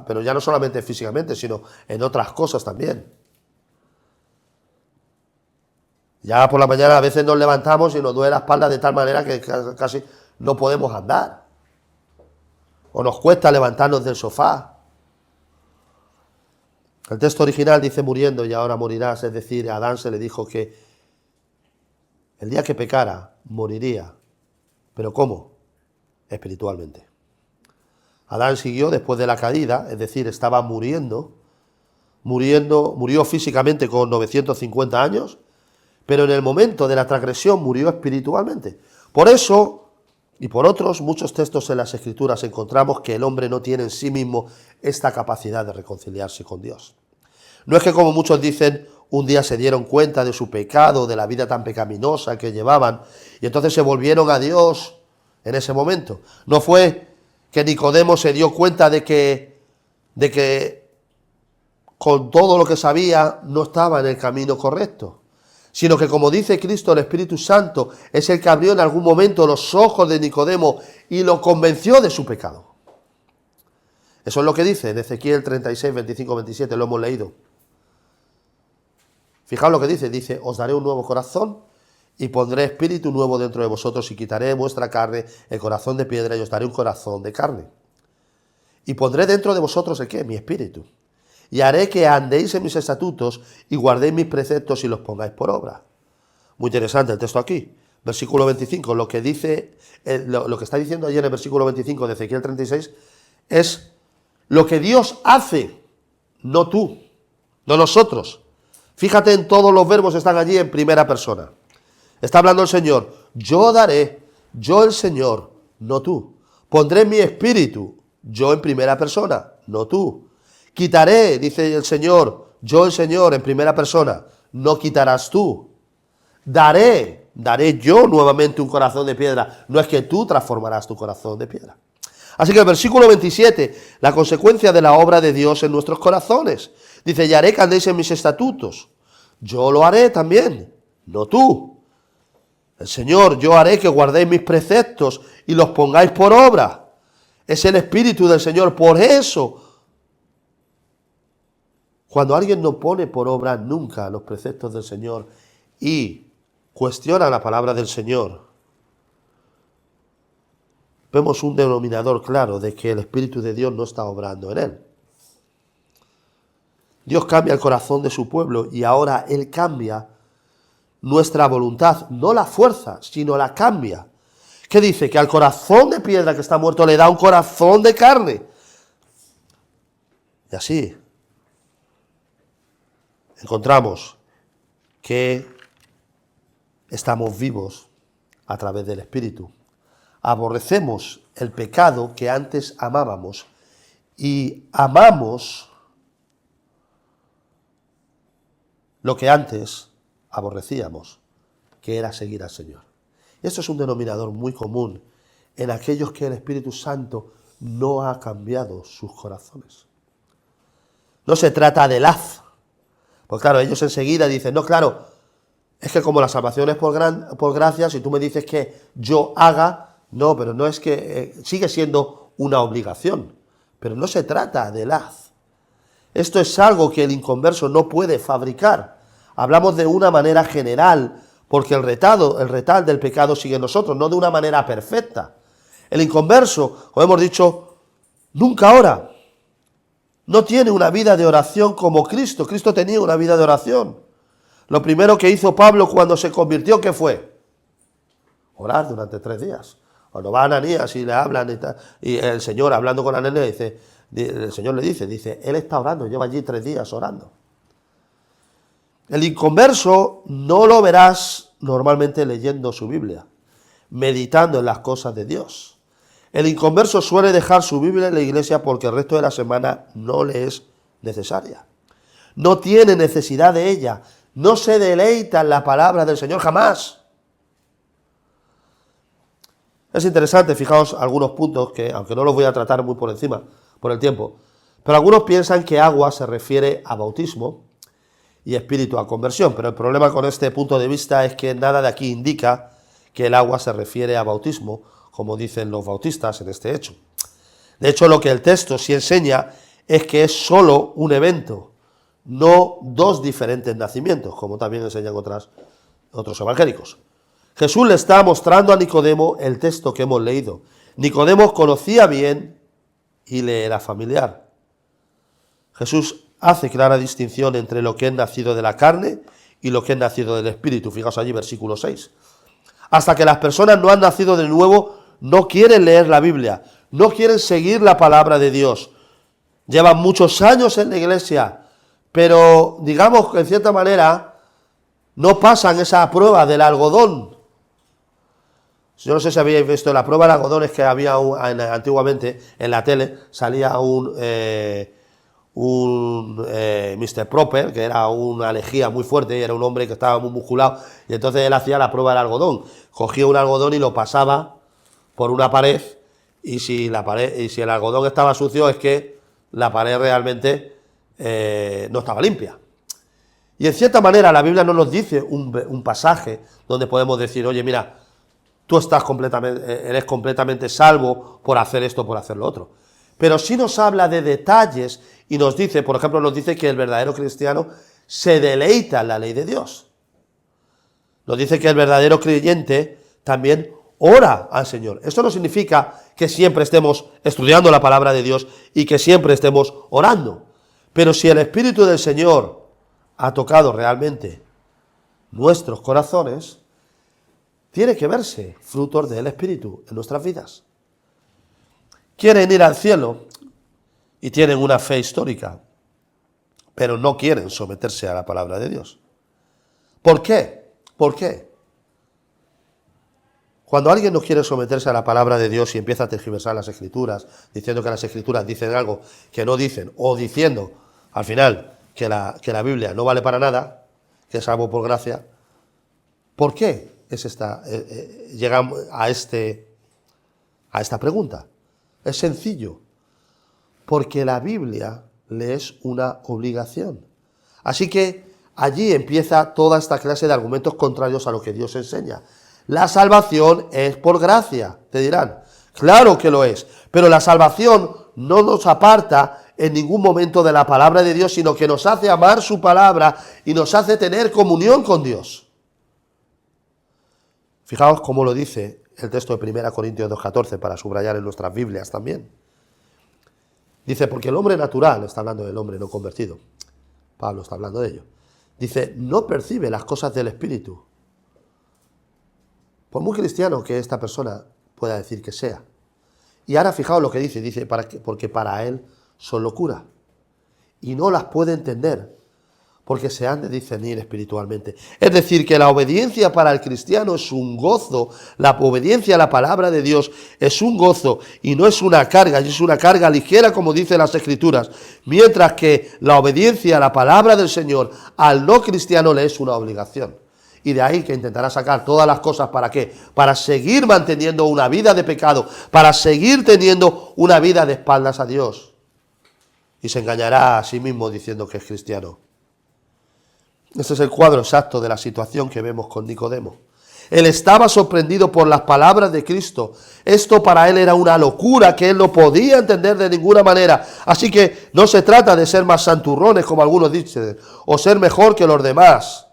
pero ya no solamente físicamente, sino en otras cosas también. Ya por la mañana a veces nos levantamos y nos duele la espalda de tal manera que casi no podemos andar. O nos cuesta levantarnos del sofá. El texto original dice muriendo y ahora morirás, es decir, a Adán se le dijo que el día que pecara moriría. ¿Pero cómo? Espiritualmente. Adán siguió después de la caída, es decir, estaba murió físicamente con 950 años, pero en el momento de la transgresión murió espiritualmente. Por eso, y por otros muchos textos en las Escrituras, encontramos que el hombre no tiene en sí mismo esta capacidad de reconciliarse con Dios. No es que, como muchos dicen, un día se dieron cuenta de su pecado, de la vida tan pecaminosa que llevaban, y entonces se volvieron a Dios en ese momento. No fue que Nicodemo se dio cuenta de que con todo lo que sabía no estaba en el camino correcto, sino que, como dice Cristo, el Espíritu Santo es el que abrió en algún momento los ojos de Nicodemo y lo convenció de su pecado. Eso es lo que dice en Ezequiel 36, 25, 27, lo hemos leído. Fijaos lo que dice, os daré un nuevo corazón y pondré espíritu nuevo dentro de vosotros y quitaré de vuestra carne el corazón de piedra y os daré un corazón de carne. Y pondré dentro de vosotros ¿el qué? Mi espíritu. Y haré que andéis en mis estatutos y guardéis mis preceptos y los pongáis por obra. Muy interesante el texto aquí. Versículo 25, lo que dice, lo que está diciendo ayer en el versículo 25 de Ezequiel 36 es lo que Dios hace, no tú, no nosotros. Fíjate en todos los verbos que están allí en primera persona. Está hablando el Señor, yo daré, yo el Señor, no tú. Pondré mi espíritu, yo en primera persona, no tú. Quitaré, dice el Señor, yo el Señor en primera persona, no quitarás tú. Daré yo nuevamente un corazón de piedra, no es que tú transformarás tu corazón de piedra. Así que el versículo 27, la consecuencia de la obra de Dios en nuestros corazones. Dice, y haré que andéis en mis estatutos. Yo lo haré también, no tú. El Señor, yo haré que guardéis mis preceptos y los pongáis por obra. Es el Espíritu del Señor. Por eso, cuando alguien no pone por obra nunca los preceptos del Señor y cuestiona la palabra del Señor, vemos un denominador claro de que el Espíritu de Dios no está obrando en él. Dios cambia el corazón de su pueblo y ahora Él cambia nuestra voluntad, no la fuerza, sino la cambia. ¿Qué dice? Que al corazón de piedra que está muerto le da un corazón de carne. Y así encontramos que estamos vivos a través del Espíritu. Aborrecemos el pecado que antes amábamos y amamos lo que antes aborrecíamos, que era seguir al Señor. Y esto es un denominador muy común en aquellos que el Espíritu Santo no ha cambiado sus corazones. No se trata de haz, pues claro, ellos enseguida dicen, no, claro, es que como la salvación es por gracia, si tú me dices que yo haga, no, pero no es que, sigue siendo una obligación, pero no se trata de haz. Esto es algo que el inconverso no puede fabricar. Hablamos de una manera general, porque el retal del pecado sigue en nosotros, no de una manera perfecta. El inconverso, como hemos dicho, nunca ora. No tiene una vida de oración como Cristo. Cristo tenía una vida de oración. Lo primero que hizo Pablo cuando se convirtió, ¿qué fue? Orar durante 3 días. Cuando va a Ananías y le hablan y el Señor hablando con Ananías, el Señor le dice, él está orando, lleva allí 3 días orando. El inconverso no lo verás normalmente leyendo su Biblia, meditando en las cosas de Dios. El inconverso suele dejar su Biblia en la iglesia porque el resto de la semana no le es necesaria. No tiene necesidad de ella, no se deleita en la palabra del Señor jamás. Es interesante, fijaos algunos puntos que, aunque no los voy a tratar muy por encima, por el tiempo, pero algunos piensan que agua se refiere a bautismo y espíritu a conversión, pero el problema con este punto de vista es que nada de aquí indica que el agua se refiere a bautismo, como dicen los bautistas en este hecho. De hecho, lo que el texto sí enseña es que es solo un evento, no 2 diferentes nacimientos, como también enseñan otros evangélicos. Jesús le está mostrando a Nicodemo el texto que hemos leído. Nicodemo conocía bien y le era familiar. Jesús hace clara distinción entre lo que es nacido de la carne y lo que es nacido del Espíritu. Fijaos allí, versículo 6. Hasta que las personas no han nacido de nuevo, no quieren leer la Biblia, no quieren seguir la palabra de Dios. Llevan muchos años en la iglesia, pero digamos que en cierta manera no pasan esa prueba del algodón. Yo no sé si habéis visto la prueba del algodón, es que había antiguamente en la tele, salía un Mr. Proper, que era una lejía muy fuerte, y era un hombre que estaba muy musculado, y entonces él hacía la prueba del algodón, cogía un algodón y lo pasaba por una pared, y si el algodón estaba sucio es que la pared realmente no estaba limpia. Y en cierta manera la Biblia no nos dice un pasaje donde podemos decir, oye, mira, tú eres completamente salvo por hacer esto, por hacer lo otro. Pero sí nos habla de detalles y nos dice, por ejemplo, nos dice que el verdadero cristiano se deleita en la ley de Dios. Nos dice que el verdadero creyente también ora al Señor. Esto no significa que siempre estemos estudiando la palabra de Dios y que siempre estemos orando. Pero si el Espíritu del Señor ha tocado realmente nuestros corazones, tiene que verse frutos del Espíritu en nuestras vidas. Quieren ir al cielo y tienen una fe histórica, pero no quieren someterse a la palabra de Dios. ¿Por qué? ¿Por qué? Cuando alguien no quiere someterse a la palabra de Dios y empieza a tergiversar las Escrituras, diciendo que las Escrituras dicen algo que no dicen, o diciendo, al final, que la Biblia no vale para nada, que es salvo por gracia, ¿por qué llegamos a esta pregunta? Es sencillo, porque la Biblia le es una obligación. Así que allí empieza toda esta clase de argumentos contrarios a lo que Dios enseña. La salvación es por gracia, te dirán. Claro que lo es, pero la salvación no nos aparta en ningún momento de la palabra de Dios, sino que nos hace amar su palabra y nos hace tener comunión con Dios. Fijaos cómo lo dice el texto de 1 Corintios 2:14 para subrayar en nuestras Biblias también. Dice, porque el hombre natural, está hablando del hombre no convertido, Pablo está hablando de ello, dice, no percibe las cosas del Espíritu. Por muy cristiano que esta persona pueda decir que sea. Y ahora fijaos lo que dice, porque para él son locura. Y no las puede entender, porque se han de discernir espiritualmente. Es decir, que la obediencia para el cristiano es un gozo, la obediencia a la palabra de Dios es un gozo y no es una carga, y es una carga ligera como dicen las Escrituras, mientras que la obediencia a la palabra del Señor al no cristiano le es una obligación. Y de ahí que intentará sacar todas las cosas, ¿para qué? Para seguir manteniendo una vida de pecado, para seguir teniendo una vida de espaldas a Dios. Y se engañará a sí mismo diciendo que es cristiano. Este es el cuadro exacto de la situación que vemos con Nicodemo. Él estaba sorprendido por las palabras de Cristo. Esto para él era una locura que él no podía entender de ninguna manera. Así que no se trata de ser más santurrones, como algunos dicen, o ser mejor que los demás,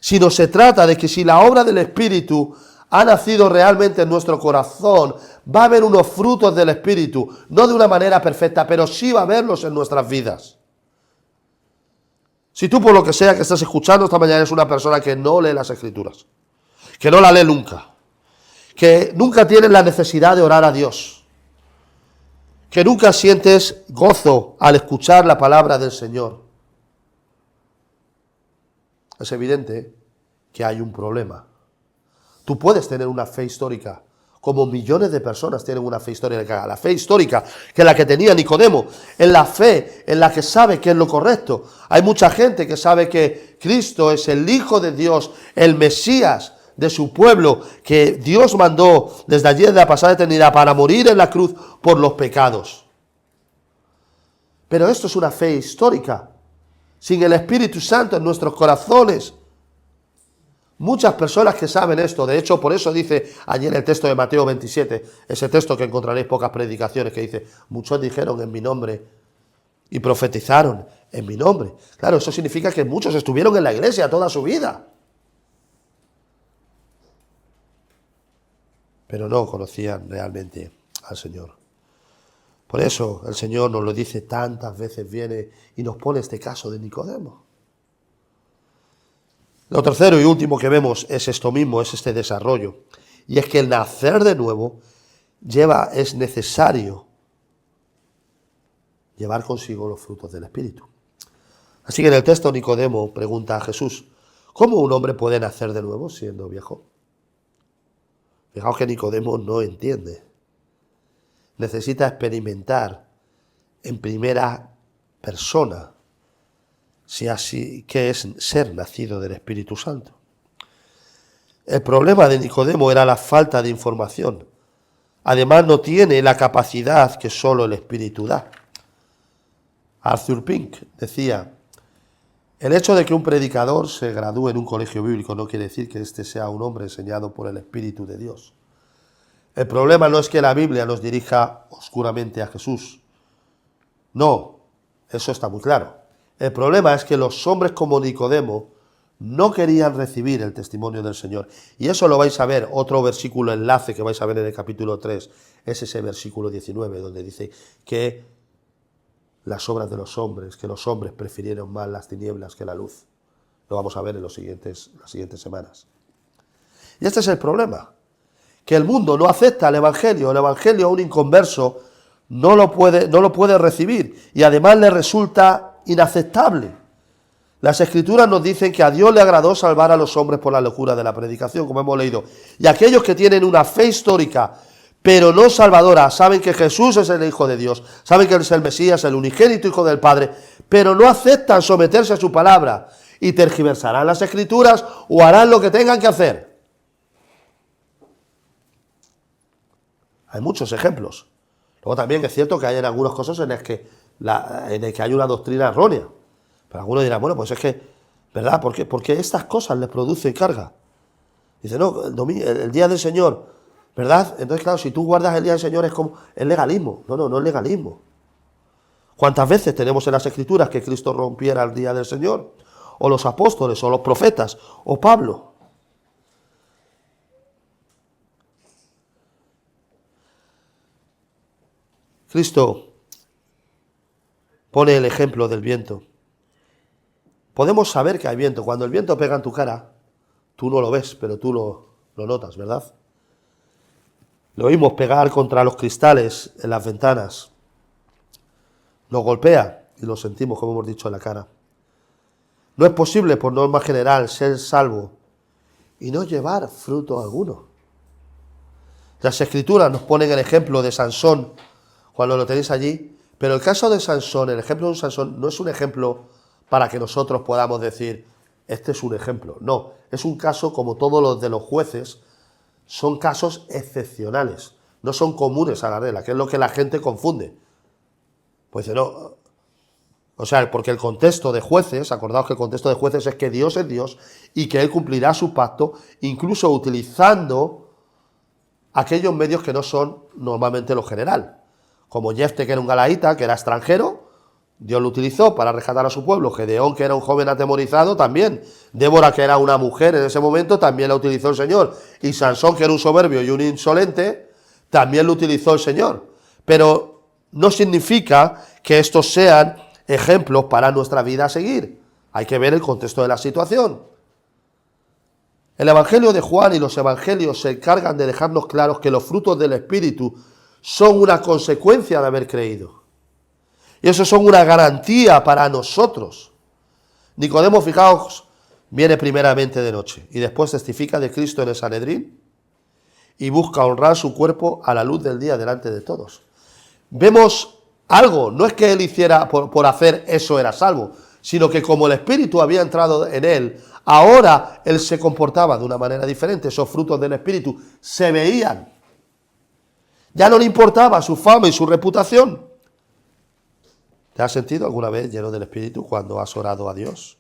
sino se trata de que si la obra del Espíritu ha nacido realmente en nuestro corazón, va a haber unos frutos del Espíritu, no de una manera perfecta, pero sí va a haberlos en nuestras vidas. Si tú por lo que sea que estás escuchando esta mañana eres una persona que no lee las Escrituras, que no la lee nunca, que nunca tienes la necesidad de orar a Dios, que nunca sientes gozo al escuchar la palabra del Señor, es evidente que hay un problema. Tú puedes tener una fe histórica, como millones de personas tienen una fe histórica. La fe histórica, que es la que tenía Nicodemo, es la fe en la que sabe que es lo correcto. Hay mucha gente que sabe que Cristo es el Hijo de Dios, el Mesías de su pueblo, que Dios mandó desde allí, de la pasada eternidad, para morir en la cruz por los pecados. Pero esto es una fe histórica. Sin el Espíritu Santo en nuestros corazones. Muchas personas que saben esto, de hecho por eso dice allí en el texto de Mateo 27, ese texto que encontraréis pocas predicaciones, que dice, muchos dijeron en mi nombre y profetizaron en mi nombre. Claro, eso significa que muchos estuvieron en la iglesia toda su vida, pero no conocían realmente al Señor. Por eso el Señor nos lo dice tantas veces, viene y nos pone este caso de Nicodemo. Lo tercero y último que vemos es esto mismo, es este desarrollo. Y es que el nacer de nuevo es necesario llevar consigo los frutos del Espíritu. Así que en el texto Nicodemo pregunta a Jesús, ¿cómo un hombre puede nacer de nuevo siendo viejo? Fijaos que Nicodemo no entiende. Necesita experimentar en primera persona si así que es ser nacido del Espíritu Santo. El problema de Nicodemo era la falta de información. Además no tiene la capacidad que solo el Espíritu da. Arthur Pink decía El hecho de que un predicador se gradúe en un colegio bíblico no quiere decir que éste sea un hombre enseñado por el Espíritu de Dios. El problema no es que la Biblia nos dirija oscuramente a Jesús. No, eso está muy claro. El problema es que los hombres como Nicodemo no querían recibir el testimonio del Señor. Y eso lo vais a ver, otro versículo enlace que vais a ver en el capítulo 3, es ese versículo 19, donde dice que las obras de los hombres, que los hombres prefirieron más las tinieblas que la luz. Lo vamos a ver en las siguientes semanas. Y este es el problema, que el mundo no acepta el Evangelio a un inconverso no lo puede recibir, y además le resulta inaceptable. Las Escrituras nos dicen que a Dios le agradó salvar a los hombres por la locura de la predicación, como hemos leído. Y aquellos que tienen una fe histórica, pero no salvadora, saben que Jesús es el Hijo de Dios, saben que Él es el Mesías, el unigénito Hijo del Padre, pero no aceptan someterse a su palabra y tergiversarán las Escrituras o harán lo que tengan que hacer. Hay muchos ejemplos. Luego también es cierto que hay en algunas cosas en las que hay una doctrina errónea. Pero algunos dirán, bueno, pues es que, ¿verdad? Porque estas cosas les producen carga. Dice, no, el día del Señor, ¿verdad? Entonces, claro, si tú guardas el día del Señor es como el legalismo. No es legalismo. ¿Cuántas veces tenemos en las Escrituras que Cristo rompiera el día del Señor? O los apóstoles, o los profetas, o Pablo. Cristo pone el ejemplo del viento. Podemos saber que hay viento. Cuando el viento pega en tu cara, tú no lo ves, pero tú lo notas, ¿verdad? Lo oímos pegar contra los cristales en las ventanas. Nos golpea y lo sentimos, como hemos dicho, en la cara. No es posible, por norma general, ser salvo y no llevar fruto alguno. Las Escrituras nos ponen el ejemplo de Sansón, cuando lo tenéis allí, pero el caso de Sansón, el ejemplo de Sansón, no es un ejemplo para que nosotros podamos decir, este es un ejemplo. No, es un caso como todos los de los jueces, son casos excepcionales, no son comunes a la regla, que es lo que la gente confunde. Pues no, o sea, porque el contexto de jueces, acordaos que el contexto de jueces es que Dios es Dios y que Él cumplirá su pacto, incluso utilizando aquellos medios que no son normalmente lo general. Como Jefte, que era un galaíta, que era extranjero, Dios lo utilizó para rescatar a su pueblo. Gedeón, que era un joven atemorizado, también. Débora, que era una mujer en ese momento, también la utilizó el Señor. Y Sansón, que era un soberbio y un insolente, también lo utilizó el Señor. Pero no significa que estos sean ejemplos para nuestra vida a seguir. Hay que ver el contexto de la situación. El Evangelio de Juan y los Evangelios se encargan de dejarnos claros que los frutos del Espíritu son una consecuencia de haber creído. Y eso son una garantía para nosotros. Nicodemo, fijaos, viene primeramente de noche y después testifica de Cristo en el Sanedrín y busca honrar su cuerpo a la luz del día delante de todos. Vemos algo, no es que él hiciera por hacer eso era salvo, sino que como el Espíritu había entrado en él, ahora él se comportaba de una manera diferente. Esos frutos del Espíritu se veían. Ya no le importaba su fama y su reputación. ¿Te has sentido alguna vez lleno del Espíritu cuando has orado a Dios?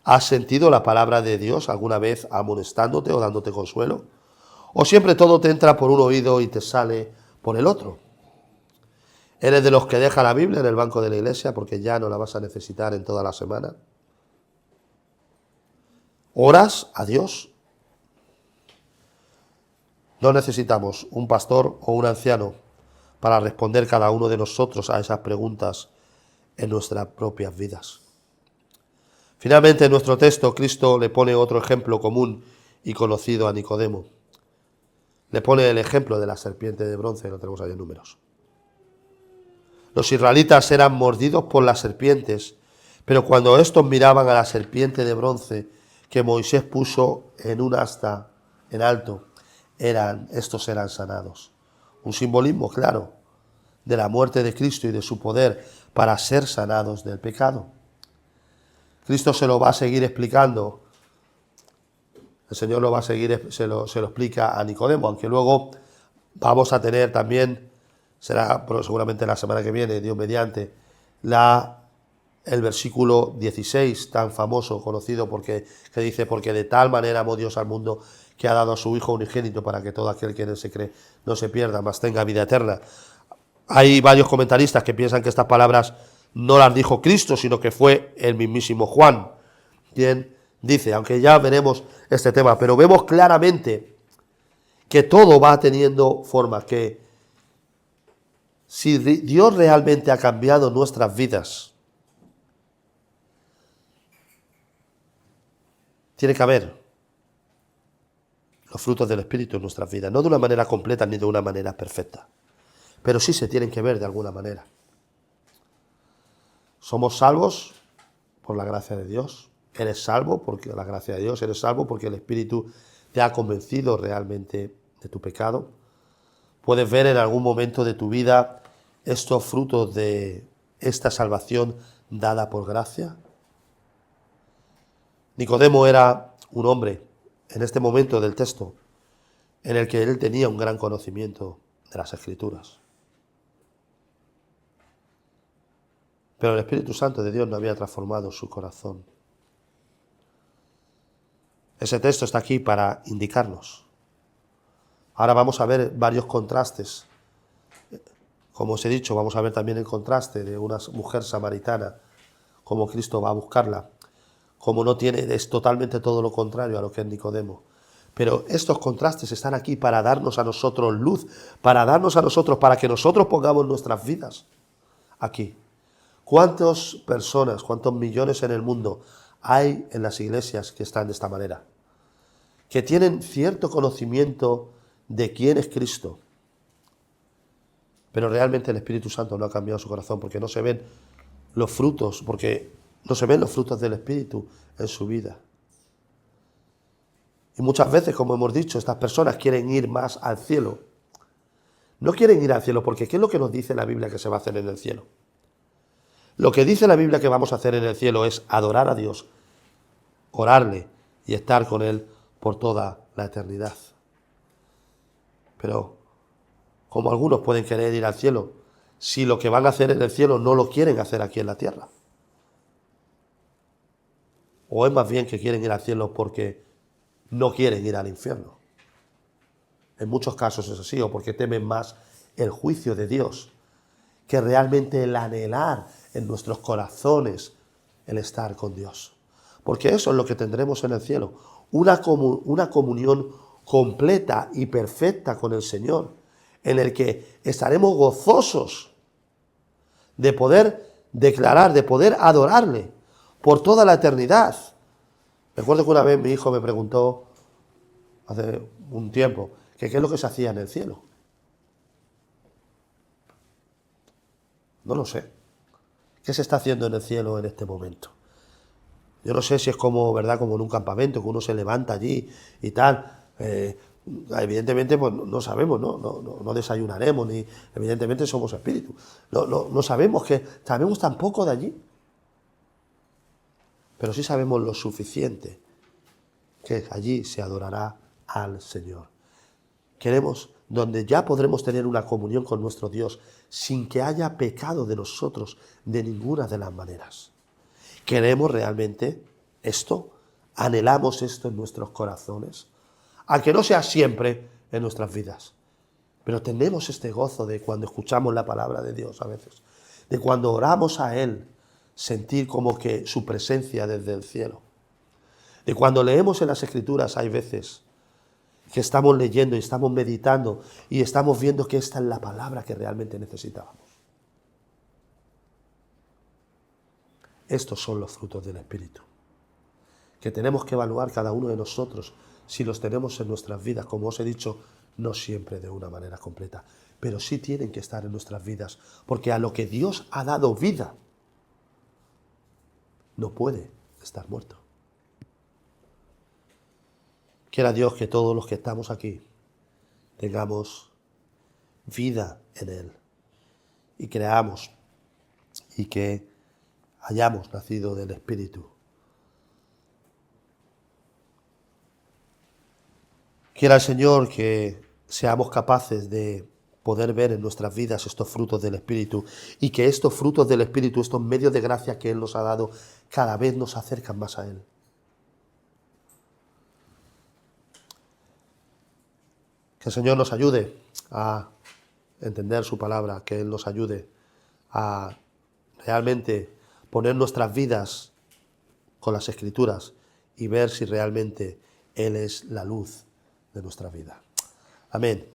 ¿Has sentido la palabra de Dios alguna vez amonestándote o dándote consuelo? ¿O siempre todo te entra por un oído y te sale por el otro? ¿Eres de los que deja la Biblia en el banco de la iglesia porque ya no la vas a necesitar en toda la semana? ¿Oras a Dios? No necesitamos un pastor o un anciano para responder cada uno de nosotros a esas preguntas en nuestras propias vidas. Finalmente, en nuestro texto, Cristo le pone otro ejemplo común y conocido a Nicodemo. Le pone el ejemplo de la serpiente de bronce, lo tenemos ahí en Números. Los israelitas eran mordidos por las serpientes, pero cuando estos miraban a la serpiente de bronce que Moisés puso en un asta en alto, estos eran sanados. Un simbolismo claro de la muerte de Cristo y de su poder para ser sanados del pecado. Cristo se lo va a seguir explicando. El Señor lo va a seguir, se lo explica a Nicodemo, aunque luego vamos a tener también, será seguramente la semana que viene, Dios mediante, la el versículo 16, tan famoso, conocido, que dice, porque de tal manera amó Dios al mundo que ha dado a su Hijo unigénito para que todo aquel que en él se cree no se pierda, mas tenga vida eterna. Hay varios comentaristas que piensan que estas palabras no las dijo Cristo, sino que fue el mismísimo Juan quien dice, aunque ya veremos este tema, pero vemos claramente que todo va teniendo forma, que si Dios realmente ha cambiado nuestras vidas, tiene que haber los frutos del Espíritu en nuestras vidas, no de una manera completa ni de una manera perfecta, pero sí se tienen que ver de alguna manera. Somos salvos por la gracia de Dios. Eres salvo por la gracia de Dios, eres salvo porque el Espíritu te ha convencido realmente de tu pecado. Puedes ver en algún momento de tu vida estos frutos de esta salvación dada por gracia. Nicodemo era un hombre, en este momento del texto, en el que él tenía un gran conocimiento de las Escrituras. Pero el Espíritu Santo de Dios no había transformado su corazón. Ese texto está aquí para indicarnos. Ahora vamos a ver varios contrastes. Como os he dicho, vamos a ver también el contraste de una mujer samaritana, cómo Cristo va a buscarla, como no tiene, es totalmente todo lo contrario a lo que es Nicodemo. Pero estos contrastes están aquí para darnos a nosotros luz, para que nosotros pongamos nuestras vidas aquí. ¿Cuántas personas, cuántos millones en el mundo hay en las iglesias que están de esta manera? Que tienen cierto conocimiento de quién es Cristo, pero realmente el Espíritu Santo no ha cambiado su corazón porque no se ven los frutos, del Espíritu en su vida. Y muchas veces, como hemos dicho, estas personas quieren ir más al cielo. No quieren ir al cielo porque ¿qué es lo que nos dice la Biblia que se va a hacer en el cielo? Lo que dice la Biblia que vamos a hacer en el cielo es adorar a Dios, orarle y estar con Él por toda la eternidad. Pero, como algunos pueden querer ir al cielo, si lo que van a hacer en el cielo no lo quieren hacer aquí en la tierra. O es más bien que quieren ir al cielo porque no quieren ir al infierno. En muchos casos es así, o porque temen más el juicio de Dios que realmente el anhelar en nuestros corazones el estar con Dios. Porque eso es lo que tendremos en el cielo, una comunión completa y perfecta con el Señor, en el que estaremos gozosos de poder declarar, de poder adorarle por toda la eternidad. Recuerdo que una vez mi hijo me preguntó, hace un tiempo, que qué es lo que se hacía en el cielo. No lo sé. ¿Qué se está haciendo en el cielo en este momento? Yo no sé si es como, ¿verdad?, como en un campamento, que uno se levanta allí y tal. Evidentemente, pues no sabemos, no desayunaremos, ni evidentemente somos espíritus. No sabemos tan poco de allí. Pero sí sabemos lo suficiente, que allí se adorará al Señor. Queremos, donde ya podremos tener una comunión con nuestro Dios, sin que haya pecado de nosotros de ninguna de las maneras. ¿Queremos realmente esto? ¿Anhelamos esto en nuestros corazones? Aunque no sea siempre en nuestras vidas. Pero tenemos este gozo de cuando escuchamos la palabra de Dios a veces. De cuando oramos a Él, sentir como que su presencia desde el cielo. De cuando leemos en las Escrituras hay veces que estamos leyendo y estamos meditando y estamos viendo que esta es la palabra que realmente necesitábamos. Estos son los frutos del Espíritu, que tenemos que evaluar cada uno de nosotros si los tenemos en nuestras vidas, como os he dicho, no siempre de una manera completa, pero sí tienen que estar en nuestras vidas, porque a lo que Dios ha dado vida, no puede estar muerto. Quiera Dios que todos los que estamos aquí tengamos vida en Él y creamos y que hayamos nacido del Espíritu. Quiera el Señor que seamos capaces de poder ver en nuestras vidas estos frutos del Espíritu y que estos frutos del Espíritu, estos medios de gracia que Él nos ha dado, cada vez nos acercan más a Él. Que el Señor nos ayude a entender su palabra, que Él nos ayude a realmente poner nuestras vidas con las Escrituras y ver si realmente Él es la luz de nuestra vida. Amén.